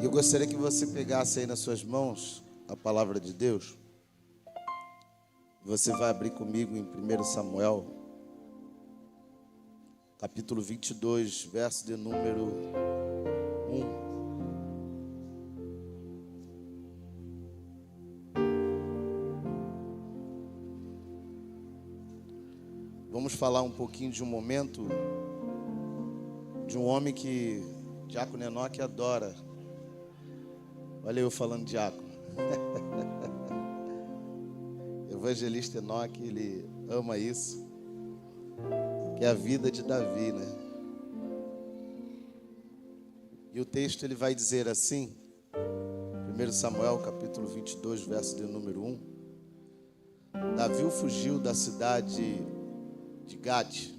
E eu gostaria que você pegasse aí nas suas mãos a palavra de Deus. Você vai abrir comigo em 1 Samuel, capítulo 22, verso de número 1. Vamos falar um pouquinho de um momento de um homem que Diácono Enoque adora. Olha eu falando diácono. Evangelista Enoque, ele ama isso, que é a vida de Davi, né? E o texto ele vai dizer assim, 1 Samuel capítulo 22, verso de número 1. Davi fugiu da cidade de Gate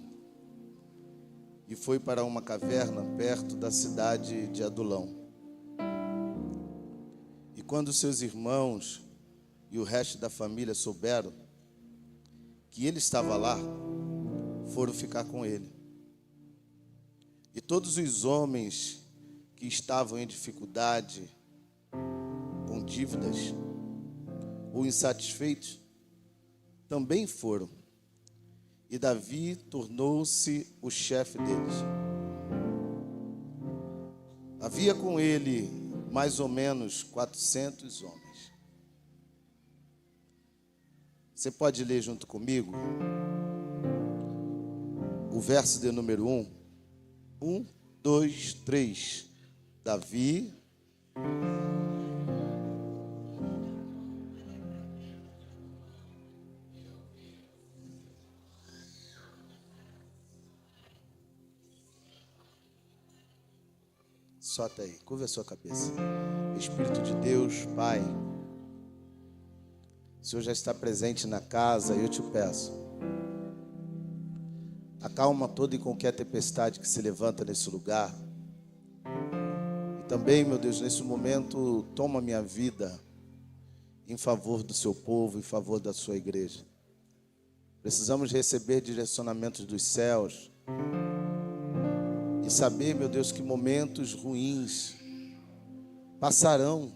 e foi para uma caverna perto da cidade de Adulão. E quando seus irmãos e o resto da família souberam que ele estava lá, foram ficar com ele. E todos os homens que estavam em dificuldade, com dívidas ou insatisfeitos, também foram. E Davi tornou-se o chefe deles. Havia com ele mais ou menos 400 homens. Você pode ler junto comigo o verso de número 1? 1, 2, 3. Davi. Só até aí, curva a sua cabeça. Espírito de Deus, Pai, o Senhor já está presente na casa e eu te peço, acalma toda e qualquer tempestade que se levanta nesse lugar. E também, meu Deus, nesse momento, toma minha vida em favor do seu povo, em favor da sua igreja. Precisamos receber direcionamentos dos céus e saber, meu Deus, que momentos ruins passarão.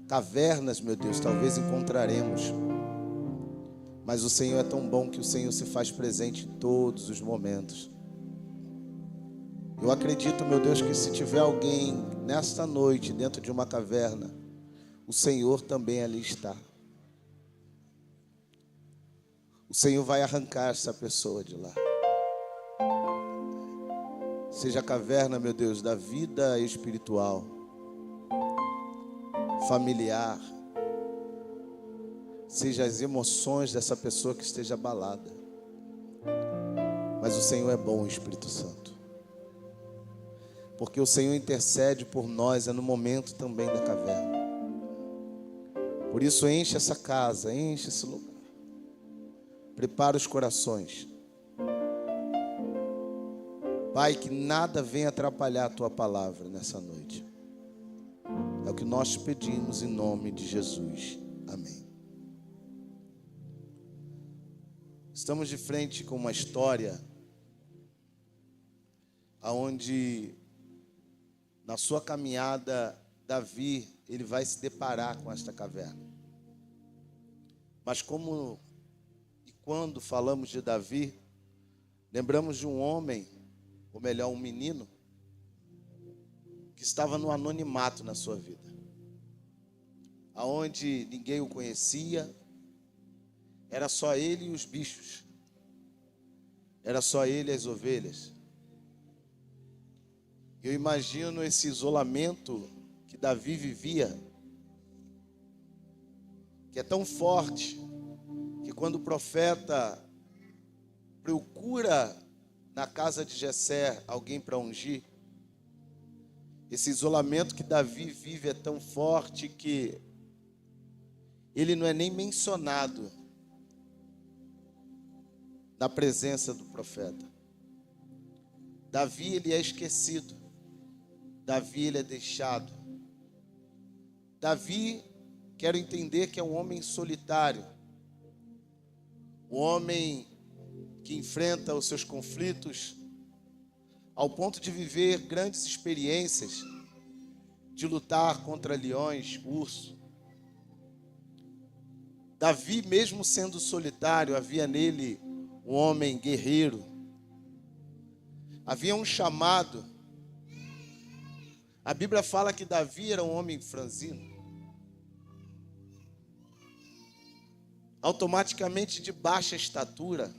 Cavernas, meu Deus, talvez encontraremos. Mas o Senhor é tão bom que o Senhor se faz presente em todos os momentos. Eu acredito, meu Deus, que se tiver alguém nesta noite dentro de uma caverna, o Senhor também ali está. O Senhor vai arrancar essa pessoa de lá. Seja a caverna, meu Deus, da vida espiritual, familiar, seja as emoções dessa pessoa que esteja abalada. Mas o Senhor é bom, Espírito Santo. Porque o Senhor intercede por nós, é no momento também da caverna. Por isso enche essa casa, enche esse lugar. Prepara os corações. Pai, que nada venha atrapalhar a Tua palavra nessa noite. É o que nós te pedimos em nome de Jesus. Amém. Estamos de frente com uma história onde, na sua caminhada, Davi, ele vai se deparar com esta caverna. Mas como e quando falamos de Davi, lembramos de um homem, ou melhor, um menino, que estava no anonimato na sua vida, aonde ninguém o conhecia, era só ele e os bichos, era só ele e as ovelhas. Eu imagino esse isolamento que Davi vivia, que é tão forte, que quando o profeta procura na casa de Jessé alguém para ungir, esse isolamento que Davi vive é tão forte que ele não é nem mencionado na presença do profeta. Davi, ele é esquecido. Davi, ele é deixado. Davi, quero entender que é um homem solitário. Um homem que enfrenta os seus conflitos ao ponto de viver grandes experiências, de lutar contra leões, urso. Davi, mesmo sendo solitário, havia nele um homem guerreiro. Havia um chamado. A Bíblia fala que Davi era um homem franzino. Automaticamente de baixa estatura.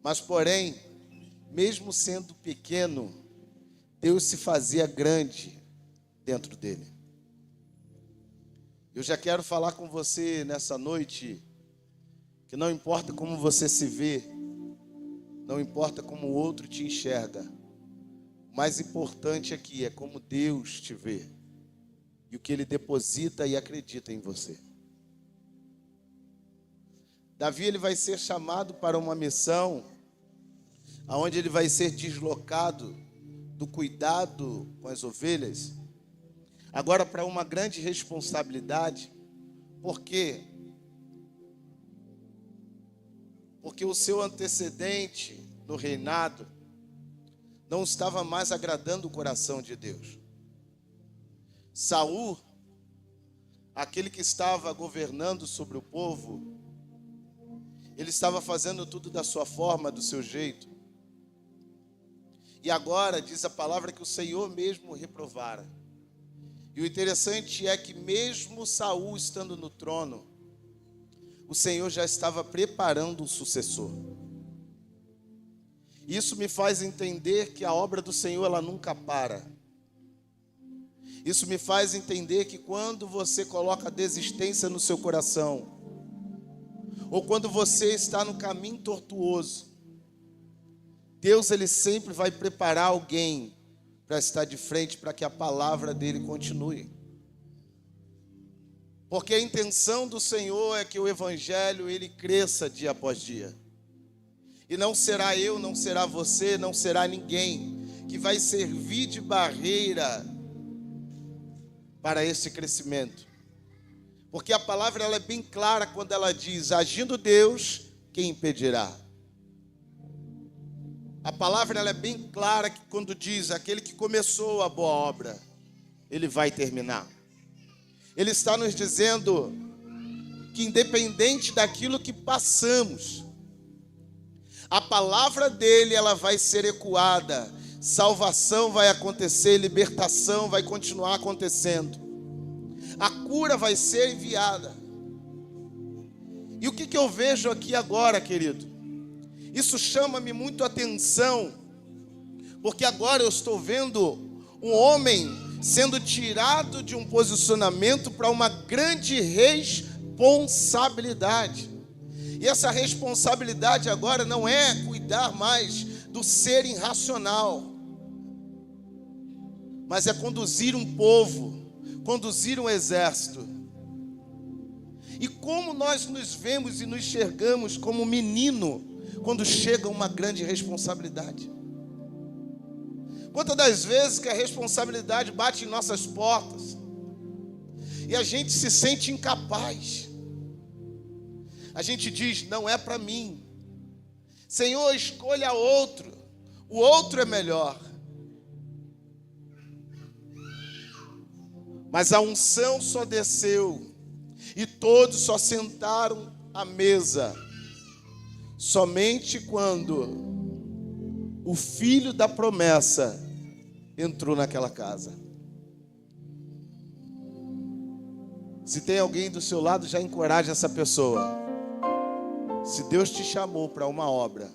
Mas, porém, mesmo sendo pequeno, Deus se fazia grande dentro dele. Eu já quero falar com você nessa noite que não importa como você se vê, não importa como o outro te enxerga, o mais importante aqui é como Deus te vê e o que Ele deposita e acredita em você. Davi, ele vai ser chamado para uma missão onde ele vai ser deslocado do cuidado com as ovelhas, agora para uma grande responsabilidade. Por quê? Porque o seu antecedente no reinado não estava mais agradando o coração de Deus. Saul, aquele que estava governando sobre o povo, ele estava fazendo tudo da sua forma, do seu jeito. E agora diz a palavra que o Senhor mesmo reprovara. E o interessante é que mesmo Saul estando no trono, o Senhor já estava preparando um sucessor. Isso me faz entender que a obra do Senhor, ela nunca para. Isso me faz entender que quando você coloca desistência no seu coração, ou quando você está no caminho tortuoso, Deus, ele sempre vai preparar alguém para estar de frente, para que a palavra dele continue. Porque a intenção do Senhor é que o evangelho, ele cresça dia após dia. E não será eu, não será você, não será ninguém que vai servir de barreira para esse crescimento. Porque a palavra, ela é bem clara quando ela diz: agindo Deus, quem impedirá? A palavra, ela é bem clara quando diz: aquele que começou a boa obra, ele vai terminar. Ele está nos dizendo que independente daquilo que passamos, a palavra dele, ela vai ser ecoada, salvação vai acontecer, libertação vai continuar acontecendo. A cura vai ser enviada. E o que eu vejo aqui agora, querido? Isso chama-me muito a atenção, porque agora eu estou vendo um homem sendo tirado de um posicionamento para uma grande responsabilidade. E essa responsabilidade agora não é cuidar mais do ser irracional, mas é conduzir um povo, conduzir um exército. E como nós nos vemos e nos enxergamos como menino quando chega uma grande responsabilidade? Quantas das vezes que a responsabilidade bate em nossas portas e a gente se sente incapaz? A gente diz: não é para mim. Senhor, escolha outro. O outro é melhor. Mas a unção só desceu e todos só sentaram à mesa somente quando o filho da promessa entrou naquela casa. Se tem alguém do seu lado, já encoraje essa pessoa. Se Deus te chamou para uma obra,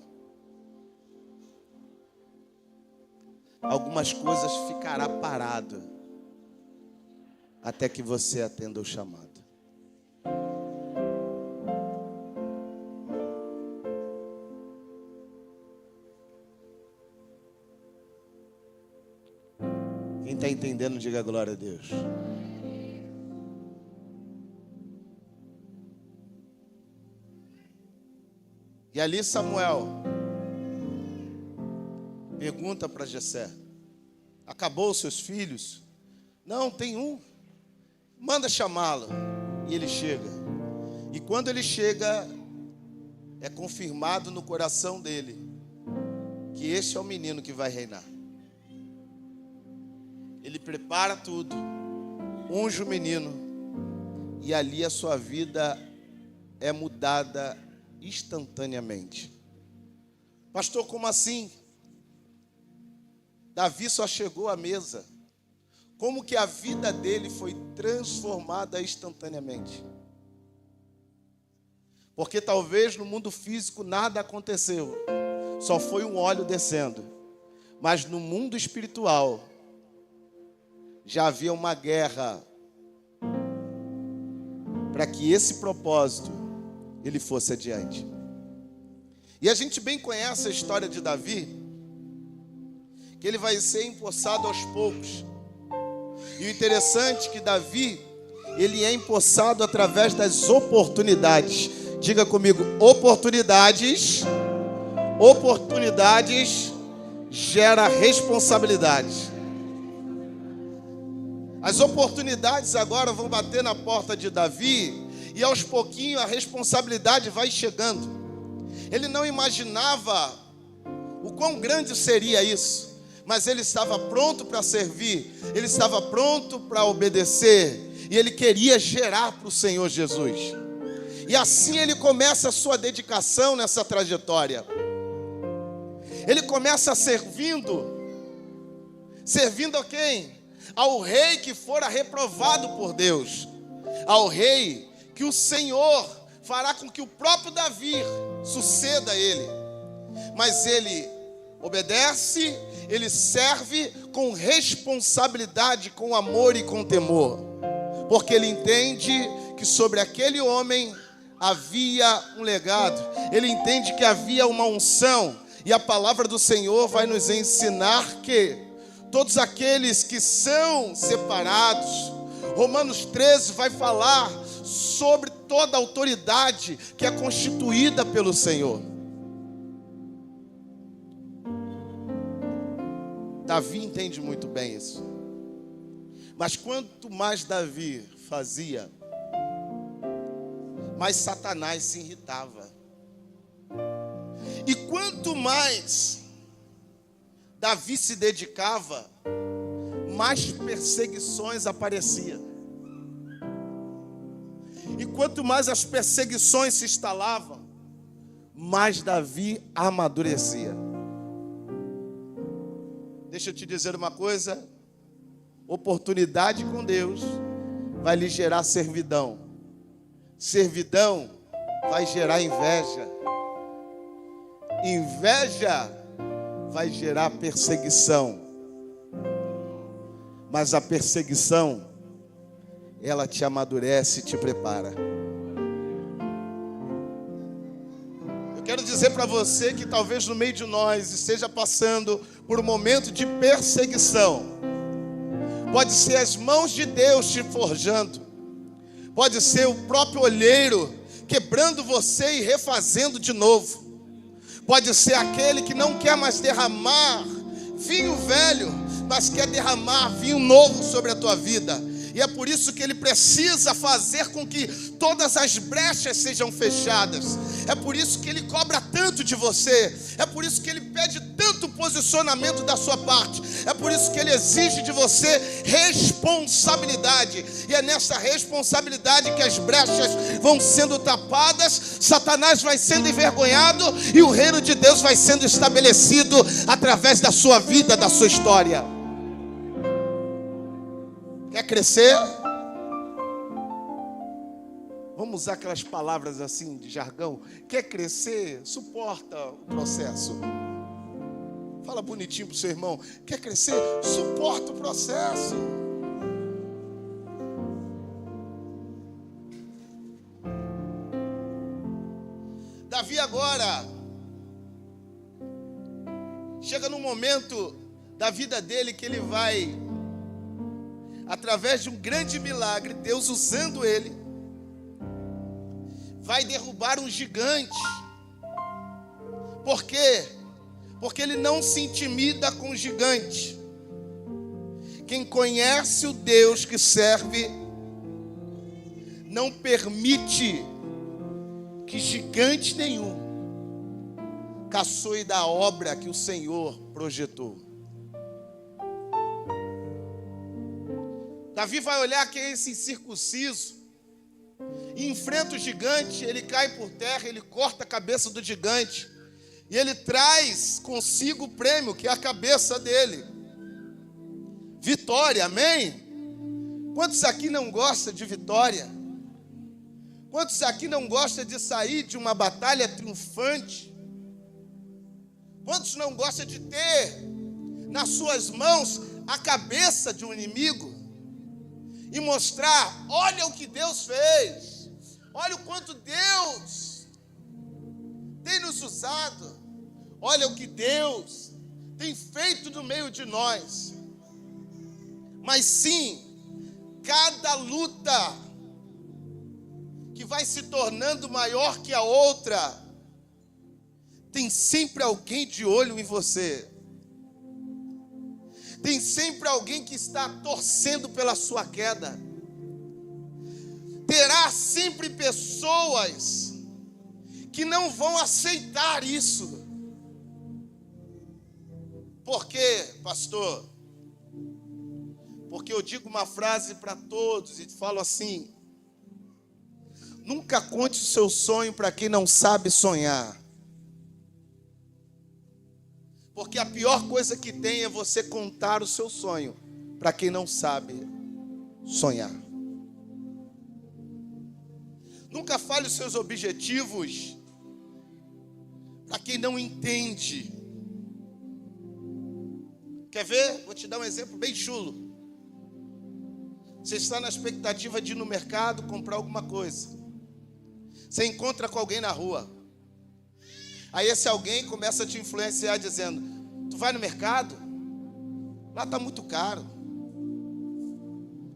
algumas coisas ficará parado até que você atenda o chamado. Quem está entendendo, diga glória a Deus. E ali Samuel pergunta para Jessé: acabou os seus filhos? Não, tem um. Manda chamá-lo. E ele chega. E quando ele chega, é confirmado no coração dele que este é o menino que vai reinar. Ele prepara tudo, unge o menino, e ali a sua vida é mudada instantaneamente. Pastor, como assim? Davi só chegou à mesa. Como que a vida dele foi transformada instantaneamente? Porque talvez no mundo físico nada aconteceu, só foi um óleo descendo. Mas no mundo espiritual já havia uma guerra para que esse propósito ele fosse adiante. E a gente bem conhece a história de Davi, que ele vai ser empossado aos poucos. E o interessante é que Davi, ele é empossado através das oportunidades. Diga comigo, oportunidades gera responsabilidade. As oportunidades agora vão bater na porta de Davi, e aos pouquinhos a responsabilidade vai chegando. Ele não imaginava o quão grande seria isso, mas ele estava pronto para servir, ele estava pronto para obedecer, e ele queria gerar para o Senhor Jesus. E assim ele começa a sua dedicação nessa trajetória. Ele começa servindo a quem? Ao rei que fora reprovado por Deus, ao rei que o Senhor fará com que o próprio Davi suceda a ele. Mas ele obedece, ele serve com responsabilidade, com amor e com temor, porque ele entende que sobre aquele homem havia um legado, ele entende que havia uma unção, e a palavra do Senhor vai nos ensinar que todos aqueles que são separados, Romanos 13 vai falar sobre toda a autoridade que é constituída pelo Senhor. Davi entende muito bem isso. Mas quanto mais Davi fazia, mais Satanás se irritava. E quanto mais Davi se dedicava, mais perseguições apareciam. E quanto mais as perseguições se instalavam, mais Davi amadurecia. Deixa eu te dizer uma coisa: oportunidade com Deus vai lhe gerar servidão. Servidão vai gerar inveja. Inveja vai gerar perseguição. Mas a perseguição, ela te amadurece e te prepara. Eu quero dizer para você que talvez no meio de nós esteja passando por um momento de perseguição. Pode ser as mãos de Deus te forjando. Pode ser o próprio olheiro quebrando você e refazendo de novo. Pode ser aquele que não quer mais derramar vinho velho, mas quer derramar vinho novo sobre a tua vida. E é por isso que ele precisa fazer com que todas as brechas sejam fechadas. É por isso que ele cobra tanto de você. É por isso que ele pede tanto posicionamento da sua parte. É por isso que ele exige de você responsabilidade. E é nessa responsabilidade que as brechas vão sendo tapadas, Satanás vai sendo envergonhado e o reino de Deus vai sendo estabelecido através da sua vida, da sua história. Quer crescer? Vamos usar aquelas palavras assim de jargão. Quer crescer? Suporta o processo. Fala bonitinho pro seu irmão. Quer crescer? Suporta o processo. Davi agora chega num momento da vida dele que ele vai, através de um grande milagre, Deus usando ele, vai derrubar um gigante. Por quê? Porque ele não se intimida com o gigante. Quem conhece o Deus que serve, não permite que gigante nenhum caçoe da obra que o Senhor projetou. Davi vai olhar que é esse incircunciso e enfrenta o gigante. Ele cai por terra, ele corta a cabeça do gigante e ele traz consigo o prêmio, que é a cabeça dele. Vitória, amém? Quantos aqui não gostam de vitória? Quantos aqui não gostam de sair de uma batalha triunfante? Quantos não gostam de ter nas suas mãos a cabeça de um inimigo e mostrar: olha o que Deus fez, olha o quanto Deus tem nos usado, olha o que Deus tem feito no meio de nós? Mas sim, cada luta que vai se tornando maior que a outra, tem sempre alguém de olho em você. Tem sempre alguém que está torcendo pela sua queda. Terá sempre pessoas que não vão aceitar isso. Por quê, pastor? Porque eu digo uma frase para todos e falo assim: nunca conte o seu sonho para quem não sabe sonhar. Porque a pior coisa que tem é você contar o seu sonho para quem não sabe sonhar. Nunca fale os seus objetivos para quem não entende. Quer ver? Vou te dar um exemplo bem chulo. Você está na expectativa de ir no mercado comprar alguma coisa. Você encontra com alguém na rua. Aí esse alguém começa a te influenciar dizendo: tu vai no mercado? Lá está muito caro.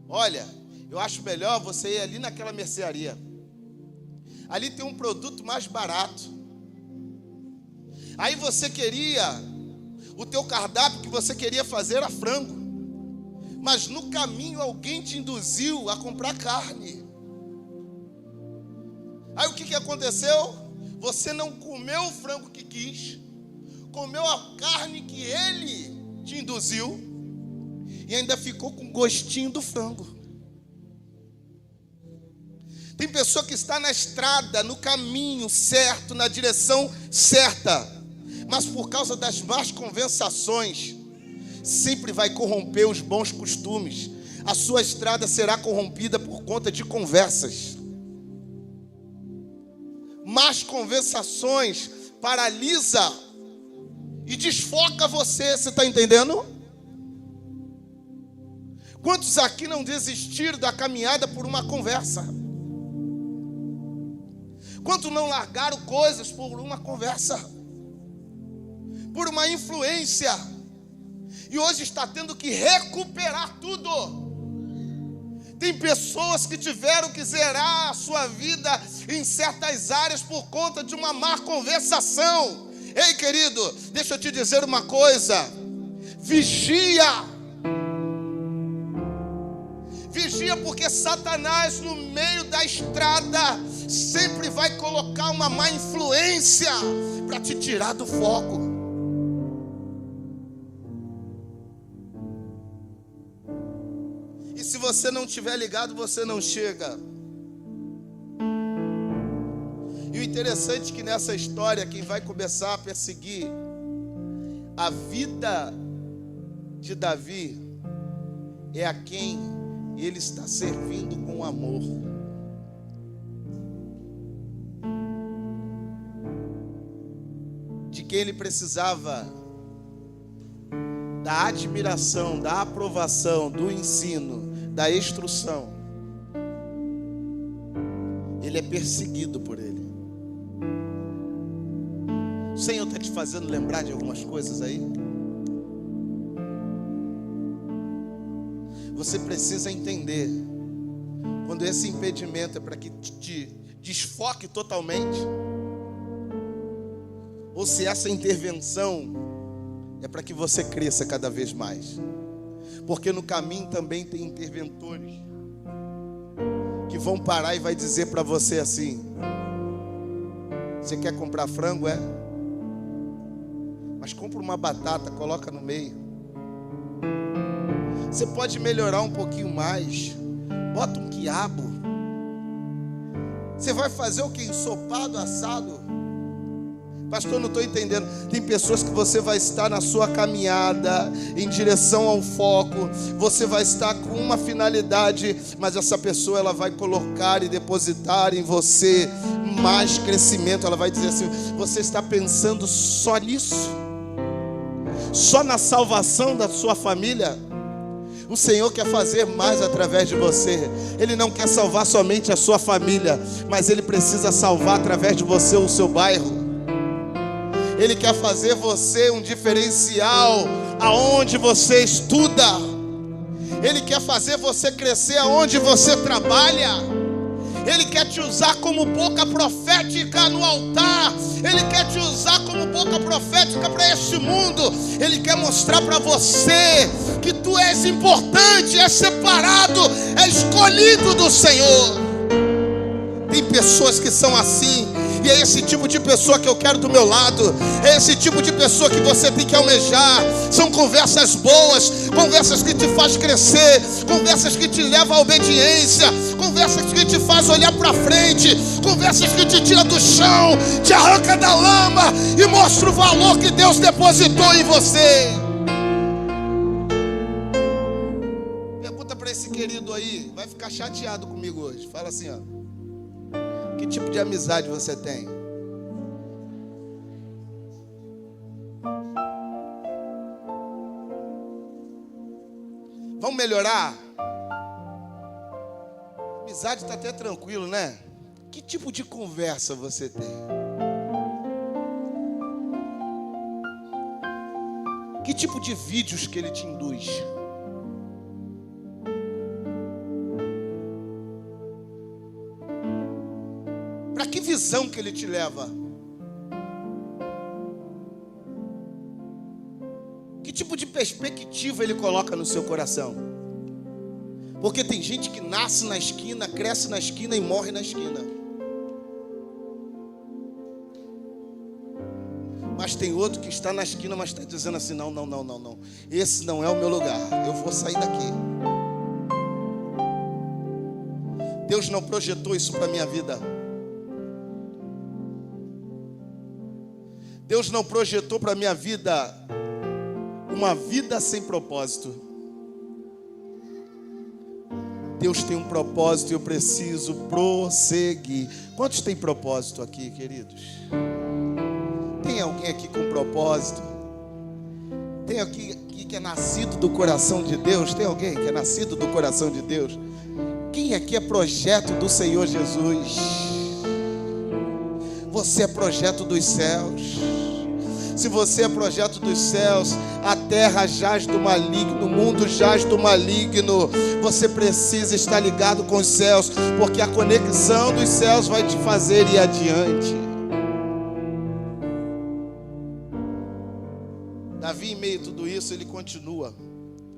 Olha, eu acho melhor você ir ali naquela mercearia. Ali tem um produto mais barato. Aí você queria, o teu cardápio que você queria fazer era frango. Mas no caminho alguém te induziu a comprar carne. Aí o que aconteceu? Você não comeu o frango que quis, comeu a carne que ele te induziu e ainda ficou com gostinho do frango. Tem pessoa que está na estrada, no caminho certo, na direção certa, mas por causa das más conversações, sempre vai corromper os bons costumes. A sua estrada será corrompida por conta de conversas. Más conversações paralisa e desfoca você. Você está entendendo? Quantos aqui não desistiram da caminhada por uma conversa? Quantos não largaram coisas por uma conversa? Por uma influência? E hoje está tendo que recuperar tudo. Tem pessoas que tiveram que zerar a sua vida em certas áreas por conta de uma má conversação. Ei, querido, deixa eu te dizer uma coisa. Vigia. Vigia, porque Satanás no meio da estrada sempre vai colocar uma má influência para te tirar do foco. E se você não estiver ligado, você não chega. E o interessante é que nessa história, quem vai começar a perseguir a vida de Davi é a quem ele está servindo com amor. De quem ele precisava da admiração, da aprovação, do ensino, da instrução. Ele é perseguido por ele. O Senhor está te fazendo lembrar de algumas coisas aí? Você precisa entender quando esse impedimento é para que te desfoque totalmente, ou se essa intervenção é para que você cresça cada vez mais. Porque no caminho também tem interventores que vão parar e vai dizer para você assim: você quer comprar frango, é? Mas compra uma batata, coloca no meio. Você pode melhorar um pouquinho mais. Bota um quiabo. Você vai fazer o que? Ensopado, assado? Pastor, não estou entendendo. Tem pessoas que você vai estar na sua caminhada em direção ao foco. Você vai estar com uma finalidade, mas essa pessoa ela vai colocar e depositar em você mais crescimento. Ela vai dizer assim: você está pensando só nisso? Só na salvação da sua família? O Senhor quer fazer mais através de você. Ele não quer salvar somente a sua família, mas Ele precisa salvar através de você o seu bairro. Ele quer fazer você um diferencial aonde você estuda. Ele quer fazer você crescer aonde você trabalha. Ele quer te usar como boca profética no altar. Ele quer te usar como boca profética para este mundo. Ele quer mostrar para você que tu és importante, és separado, és escolhido do Senhor. Tem pessoas que são assim. E é esse tipo de pessoa que eu quero do meu lado. É esse tipo de pessoa que você tem que almejar. São conversas boas, conversas que te faz crescer, conversas que te levam à obediência, conversas que te faz olhar para frente, conversas que te tira do chão, te arranca da lama e mostra o valor que Deus depositou em você. Pergunta para esse querido aí, vai ficar chateado comigo hoje. Fala assim, ó: que tipo de amizade você tem? Vamos melhorar? Amizade está até tranquilo, né? Que tipo de conversa você tem? Que tipo de vídeos que ele te induz? Para que visão que ele te leva? Que tipo de perspectiva ele coloca no seu coração? Porque tem gente que nasce na esquina, cresce na esquina e morre na esquina. Mas tem outro que está na esquina, mas está dizendo assim: não. Esse não é o meu lugar, eu vou sair daqui. Deus não projetou isso para a minha vida. Deus não projetou para a minha vida uma vida sem propósito. Deus tem um propósito e eu preciso prosseguir. Quantos têm propósito aqui, queridos? Tem alguém aqui com propósito? Tem alguém aqui que é nascido do coração de Deus? Tem alguém que é nascido do coração de Deus? Quem aqui é projeto do Senhor Jesus? Você é projeto dos céus. Se você é projeto dos céus, a terra jaz do maligno, o mundo jaz do maligno. Você precisa estar ligado com os céus, porque a conexão dos céus vai te fazer ir adiante. Davi, em meio a tudo isso, ele continua,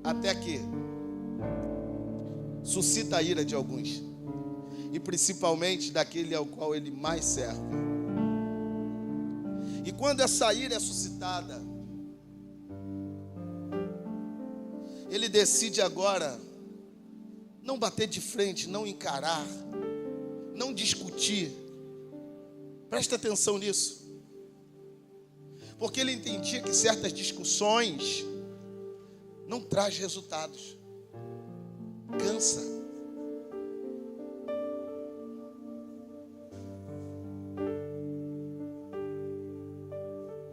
até que suscita a ira de alguns, e principalmente daquele ao qual ele mais serve. E quando essa ira é suscitada, ele decide agora não bater de frente, não encarar, não discutir. Presta atenção nisso. Porque ele entendia que certas discussões não traz resultados. Cansa.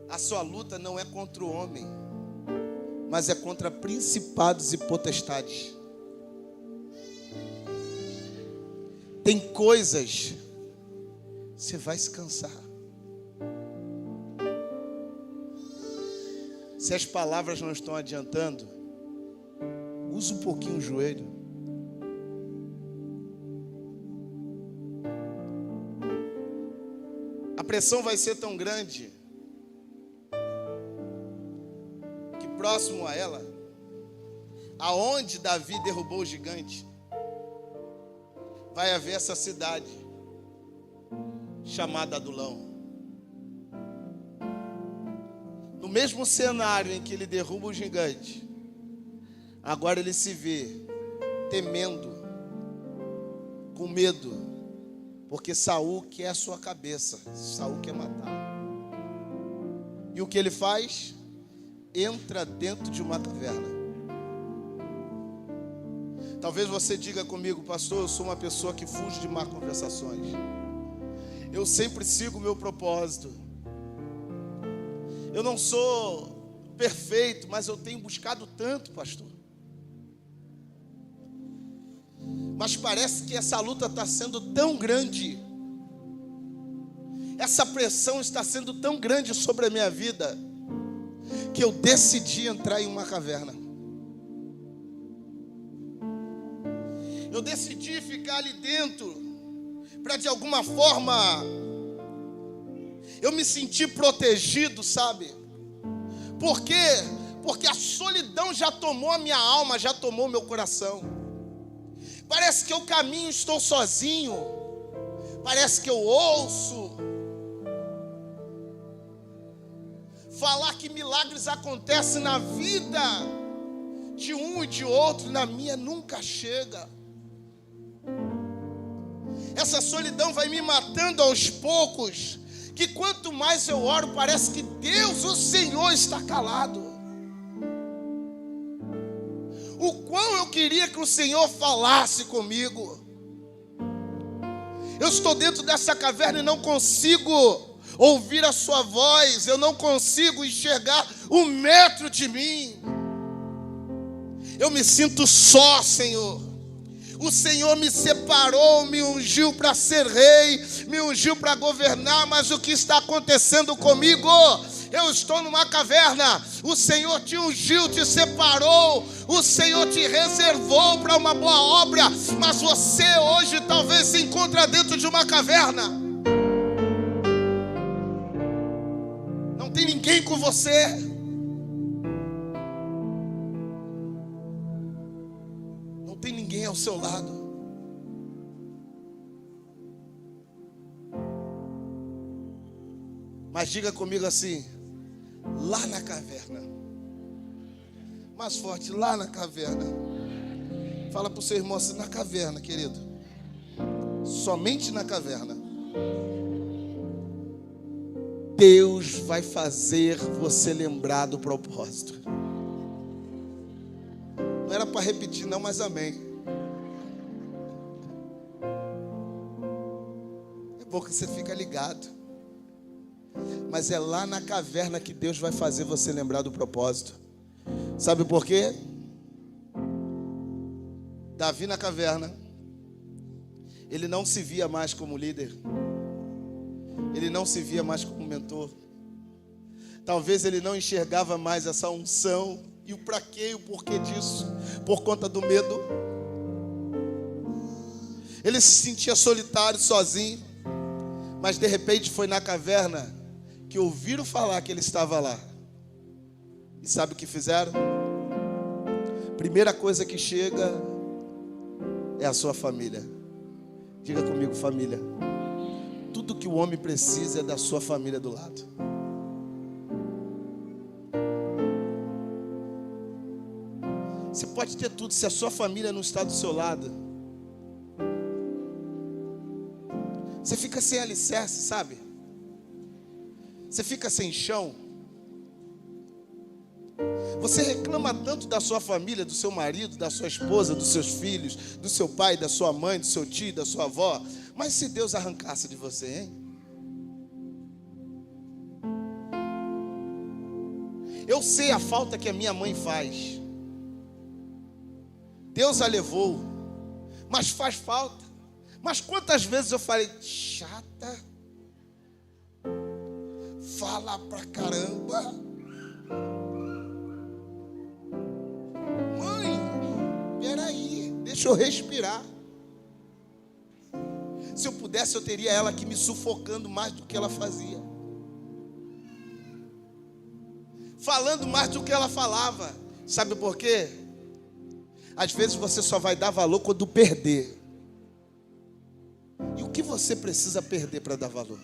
A sua luta não é contra o homem, mas é contra principados e potestades. Tem coisas, você vai se cansar. Se as palavras não estão adiantando, use um pouquinho o joelho. A pressão vai ser tão grande que próximo a ela, aonde Davi derrubou o gigante, vai haver essa cidade chamada Adulão. No mesmo cenário em que ele derruba o gigante, Agora ele se vê temendo, com medo, porque Saul quer a sua cabeça, Saul quer matar. E o que ele faz? Entra dentro de uma caverna. Talvez você diga comigo: pastor, eu sou uma pessoa que fuge de más conversações. Eu sempre sigo o meu propósito. Eu não sou perfeito, mas eu tenho buscado tanto, pastor. Mas parece que essa luta está sendo tão grande, essa pressão está sendo tão grande sobre a minha vida, que eu decidi entrar em uma caverna. Eu decidi ficar ali dentro, para de alguma forma eu me sentir protegido, sabe? Por quê? Porque a solidão já tomou a minha alma, já tomou o meu coração. Parece que eu caminho, estou sozinho. Parece que eu ouço falar que milagres acontecem na vida de um e de outro, na minha nunca chega. Essa solidão vai me matando aos poucos, que quanto mais eu oro, parece que Deus, o Senhor, está calado. O quão eu queria que o Senhor falasse comigo. Eu estou dentro dessa caverna e não consigo ouvir a sua voz, eu não consigo enxergar 1 metro de mim. Eu me sinto só, Senhor. O Senhor me separou, me ungiu para ser rei, me ungiu para governar, mas o que está acontecendo comigo? Eu estou numa caverna. O Senhor te ungiu, te separou, o Senhor te reservou para uma boa obra, mas você hoje talvez se encontra dentro de uma caverna. Não tem ninguém com você. Não tem ninguém ao seu lado. Mas diga comigo assim: lá na caverna. Mais forte, lá na caverna. Fala para o seu irmão assim: na caverna, querido. Somente na caverna Deus vai fazer você lembrar do propósito. Não era para repetir não, mas amém. É bom que você fica ligado. Mas é lá na caverna que Deus vai fazer você lembrar do propósito. Sabe por quê? Davi na caverna, ele não se via mais como líder. Ele não se via mais como mentor. Talvez ele não enxergava mais essa unção e o pra quê e o porquê disso, por conta do medo. Ele se sentia solitário, sozinho. Mas de repente foi na caverna que ouviram falar que ele estava lá. E sabe o que fizeram? Primeira coisa que chega é a sua família. Diga comigo, família. Tudo que o homem precisa é da sua família do lado. Você pode ter tudo, se a sua família não está do seu lado, você fica sem alicerce, sabe? Você fica sem chão. Você reclama tanto da sua família, do seu marido, da sua esposa, dos seus filhos, do seu pai, da sua mãe, do seu tio, da sua avó. Mas se Deus arrancasse de você, hein? Eu sei a falta que a minha mãe faz. Deus a levou, mas faz falta. Mas quantas vezes eu falei: chata, fala pra caramba. Mãe, peraí, deixa eu respirar. Se eu pudesse, eu teria ela aqui me sufocando mais do que ela fazia, falando mais do que ela falava. Sabe por quê? Às vezes você só vai dar valor quando perder. E o que você precisa perder para dar valor?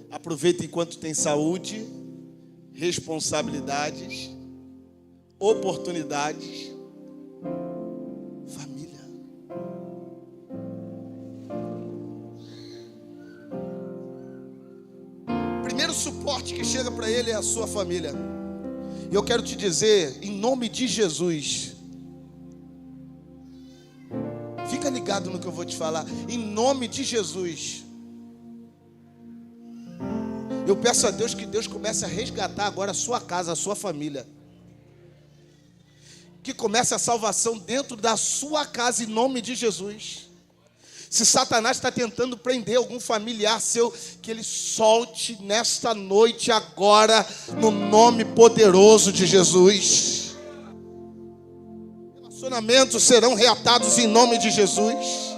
A Aproveita enquanto tem saúde, responsabilidades, oportunidades, família. O primeiro suporte que chega para ele é a sua família. E eu quero te dizer, em nome de Jesus, fica ligado no que eu vou te falar. Em nome de Jesus, eu peço a Deus que Deus comece a resgatar agora a sua casa, a sua família. Que comece a salvação dentro da sua casa, em nome de Jesus. Se Satanás está tentando prender algum familiar seu, que ele solte nesta noite agora, no nome poderoso de Jesus. Relacionamentos serão reatados em nome de Jesus.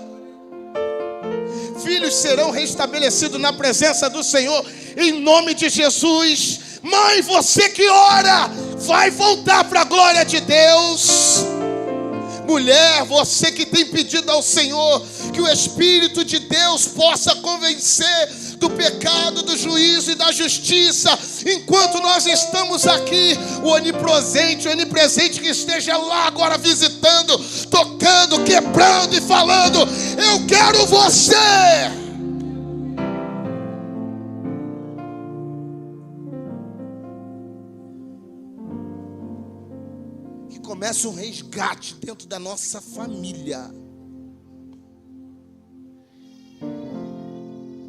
Filhos serão restabelecidos na presença do Senhor, em nome de Jesus. Mãe, você que ora, vai voltar para a glória de Deus. Mulher, você que tem pedido ao Senhor que o Espírito de Deus possa convencer do pecado, do juízo e da justiça, enquanto nós estamos aqui, o onipresente que esteja lá agora visitando, tocando, quebrando e falando: eu quero você. Comece um resgate dentro da nossa família.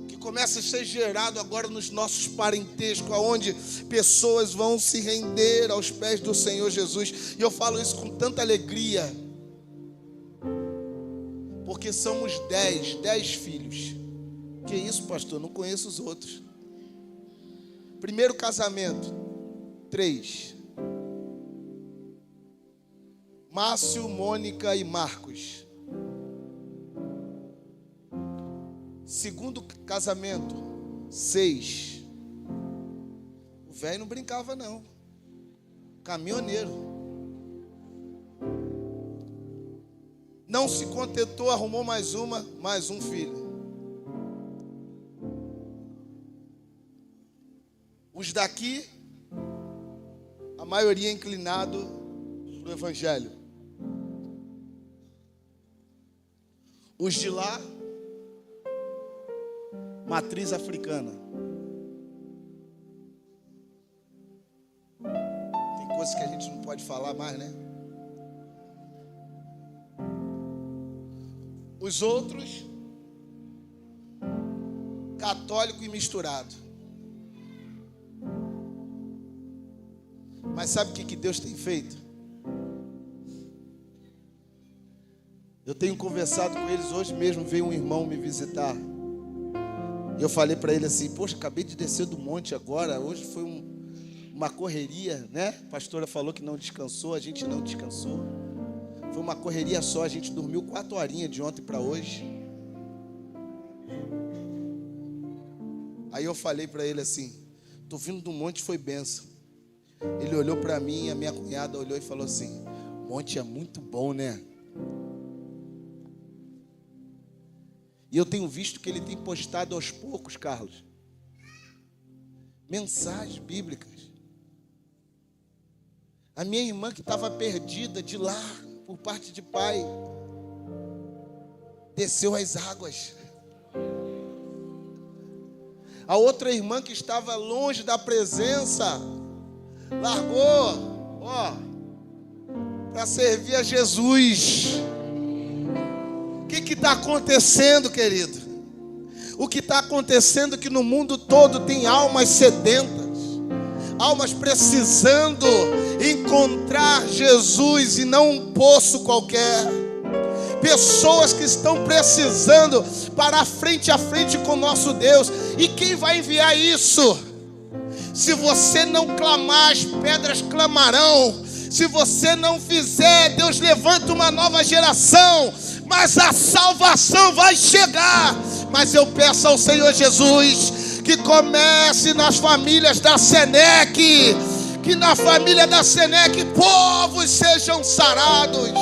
Que comece a ser gerado agora nos nossos parentescos, aonde pessoas vão se render aos pés do Senhor Jesus. E eu falo isso com tanta alegria, porque somos 10 filhos. Que isso, pastor? Não conheço os outros. Primeiro casamento, 3. Márcio, Mônica e Marcos. Segundo casamento, 6. O velho não brincava não. Caminhoneiro. Não se contentou, arrumou mais um filho. Os daqui, a maioria inclinado para o Evangelho. Os de lá, matriz africana. Tem coisas que a gente não pode falar mais, né? Os outros, católico e misturado. Mas sabe o que Deus tem feito? Eu tenho conversado com eles. Hoje mesmo veio um irmão me visitar. E eu falei para ele assim: poxa, acabei de descer do monte agora. Hoje foi uma correria, né? A pastora falou que não descansou, a gente não descansou. Foi uma correria só, a gente dormiu 4 horinhas de ontem para hoje. Aí eu falei para ele assim: tô vindo do monte, foi bênção. Ele olhou para mim, a minha cunhada olhou e falou assim: o monte é muito bom, né? E eu tenho visto que ele tem postado aos poucos, Carlos, mensagens bíblicas. A minha irmã que estava perdida de lá, por parte de pai, desceu às águas. A outra irmã que estava longe da presença, largou, para servir a Jesus. O que está acontecendo, querido? O que está acontecendo é que no mundo todo tem almas sedentas, almas precisando encontrar Jesus e não um poço qualquer. Pessoas que estão precisando parar frente a frente com nosso Deus. E quem vai enviar isso? Se você não clamar, as pedras clamarão. Se você não fizer, Deus levanta uma nova geração. Mas a salvação vai chegar. Mas eu peço ao Senhor Jesus que comece nas famílias da Senec, que na família da Senec povos sejam sarados.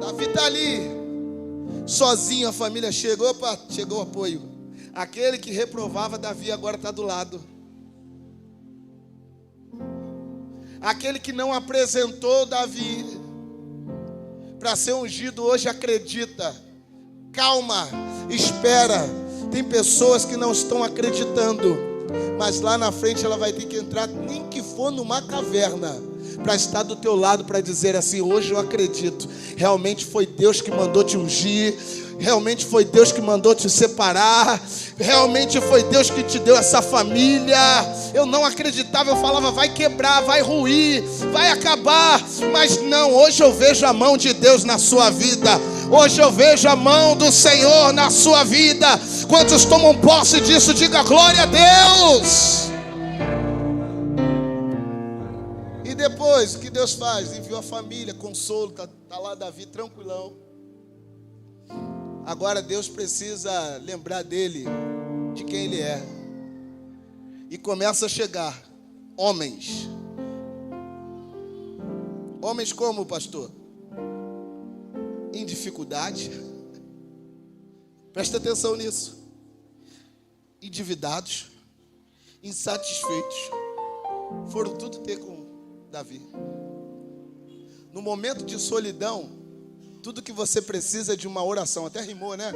Davi está ali, sozinho, a família chega. Opa, chegou o apoio. Aquele que reprovava Davi agora está do lado. Aquele que não apresentou Davi para ser ungido hoje acredita. Calma, espera. Tem pessoas que não estão acreditando, mas lá na frente ela vai ter que entrar, nem que for numa caverna, para estar do teu lado, para dizer assim: hoje eu acredito, realmente foi Deus que mandou te ungir, realmente foi Deus que mandou te separar, realmente foi Deus que te deu essa família. Eu não acreditava, eu falava vai quebrar, vai ruir, vai acabar, mas não, hoje eu vejo a mão de Deus na sua vida. Hoje eu vejo a mão do Senhor na sua vida. Quantos tomam posse disso? Diga glória a Deus. E depois, o que Deus faz? Enviou a família, consolo, tá lá Davi tranquilão. Agora Deus precisa lembrar dele, de quem ele é. E começa a chegar homens. Homens como, pastor? Em dificuldade. Presta atenção nisso. Endividados, insatisfeitos, foram tudo ter com Davi. No momento de solidão, tudo que você precisa é de uma oração. Até rimou, né?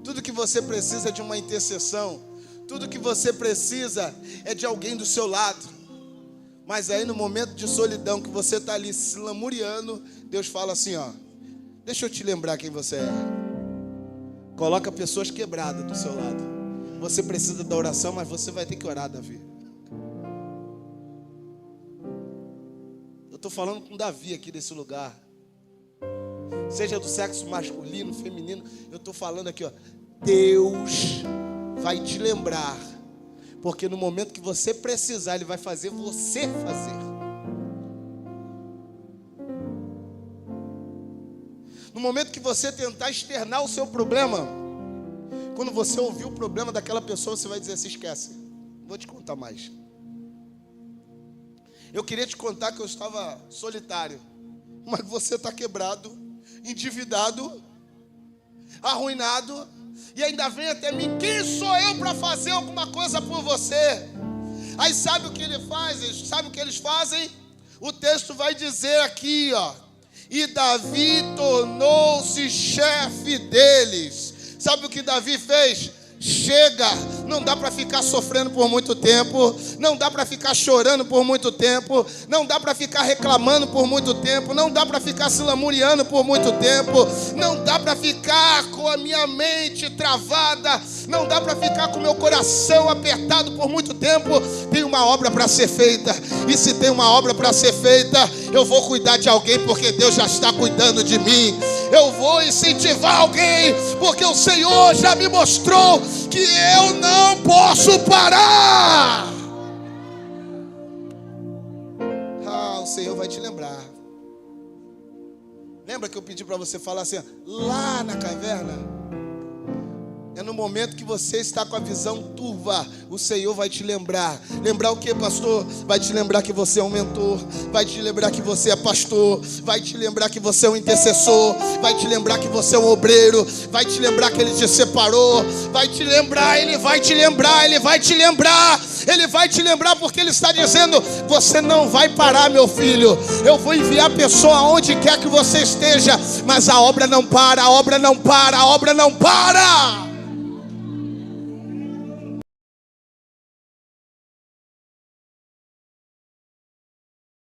Tudo que você precisa é de uma intercessão. Tudo que você precisa é de alguém do seu lado. Mas aí no momento de solidão, que você está ali se lamuriando, Deus fala assim, ó: deixa eu te lembrar quem você é. Coloca pessoas quebradas do seu lado. Você precisa da oração, mas você vai ter que orar, Davi. Eu estou falando com Davi aqui desse lugar. Seja do sexo masculino, feminino. Eu estou falando aqui, ó. Deus vai te lembrar. Porque no momento que você precisar, Ele vai fazer você fazer. No momento que você tentar externar o seu problema, quando você ouvir o problema daquela pessoa, você vai dizer assim: esquece, não vou te contar mais. Eu queria te contar que eu estava solitário, mas você está quebrado, endividado, arruinado, e ainda vem até mim. Quem sou eu para fazer alguma coisa por você? Aí sabe o que ele faz? Sabe o que eles fazem? O texto vai dizer aqui, ó: e Davi tornou-se chefe deles. Sabe o que Davi fez? Chega, não dá para ficar sofrendo por muito tempo, não dá para ficar chorando por muito tempo, não dá para ficar reclamando por muito tempo, não dá para ficar se lamuriando por muito tempo, não dá para ficar com a minha mente travada, não dá para ficar com o meu coração apertado por muito tempo. Tem uma obra para ser feita, e se tem uma obra para ser feita, eu vou cuidar de alguém, porque Deus já está cuidando de mim. Eu vou incentivar alguém, porque o Senhor já me mostrou que eu não posso parar. O Senhor vai te lembrar. Lembra que eu pedi para você falar assim, lá na caverna? É no momento que você está com a visão turva, o Senhor vai te lembrar. Lembrar o que, pastor? Vai te lembrar que você é um mentor, vai te lembrar que você é pastor, vai te lembrar que você é um intercessor, vai te lembrar que você é um obreiro, vai te lembrar que Ele te separou, vai te lembrar, Ele vai te lembrar, Ele vai te lembrar, Ele vai te lembrar, porque Ele está dizendo: você não vai parar, meu filho. Eu vou enviar a pessoa aonde quer que você esteja, mas a obra não para, a obra não para, a obra não para.